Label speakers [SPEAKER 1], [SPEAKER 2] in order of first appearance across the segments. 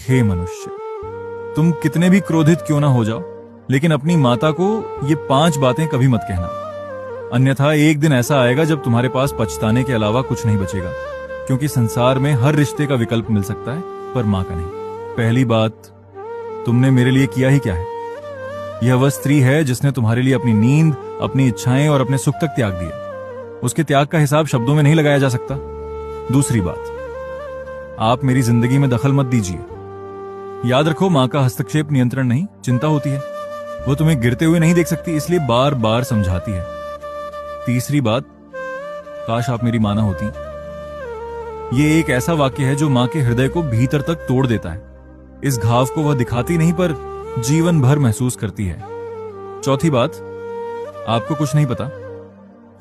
[SPEAKER 1] हे मनुष्य, तुम कितने भी क्रोधित क्यों ना हो जाओ, लेकिन अपनी माता को ये 5 बातें कभी मत कहना, अन्यथा एक दिन ऐसा आएगा जब तुम्हारे पास पछताने के अलावा कुछ नहीं बचेगा। क्योंकि संसार में हर रिश्ते का विकल्प मिल सकता है, पर मां का नहीं। पहली बात, तुमने मेरे लिए किया ही क्या है? यह वह स्त्री है जिसने तुम्हारे लिए अपनी नींद, अपनी इच्छाएं और अपने सुख तक त्याग दिए। उसके त्याग का हिसाब शब्दों में नहीं लगाया जा सकता। दूसरी बात, आप मेरी जिंदगी में दखल मत दीजिए। याद रखो, मां का हस्तक्षेप नियंत्रण नहीं, चिंता होती है। वो तुम्हें गिरते हुए नहीं देख सकती, इसलिए बार बार समझाती है। तीसरी बात, काश आप मेरी मां ना होती। ये एक ऐसा वाक्य है जो मां के हृदय को भीतर तक तोड़ देता है। इस घाव को वह दिखाती नहीं, पर जीवन भर महसूस करती है। चौथी बात, आपको कुछ नहीं पता।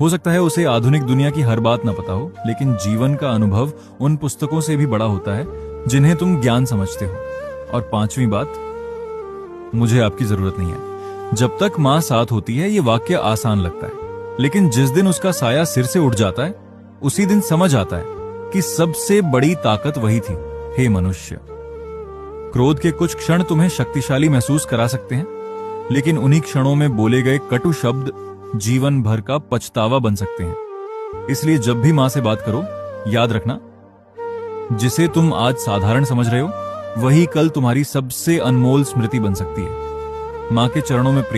[SPEAKER 1] हो सकता है उसे आधुनिक दुनिया की हर बात ना पता हो, लेकिन जीवन का अनुभव उन पुस्तकों से भी बड़ा होता है जिन्हें तुम ज्ञान समझते हो। और पांचवी बात, मुझे आपकी जरूरत नहीं है। जब तक मां साथ होती है, ये वाक्य आसान लगता है, लेकिन जिस दिन उसका साया सिर से उठ जाता है, उसी दिन समझ आता है कि सबसे बड़ी ताकत वही थी। हे मनुष्य, क्रोध के कुछ क्षण तुम्हें शक्तिशाली महसूस करा सकते हैं, लेकिन उन्हीं क्षणों में बोले गए कटु शब्द जीवन भर का पछतावा बन सकते हैं। इसलिए जब भी मां से बात करो, याद रखना, जिसे तुम आज साधारण समझ रहे हो, वही कल तुम्हारी सबसे अनमोल स्मृति बन सकती है। मां के चरणों में प्रेम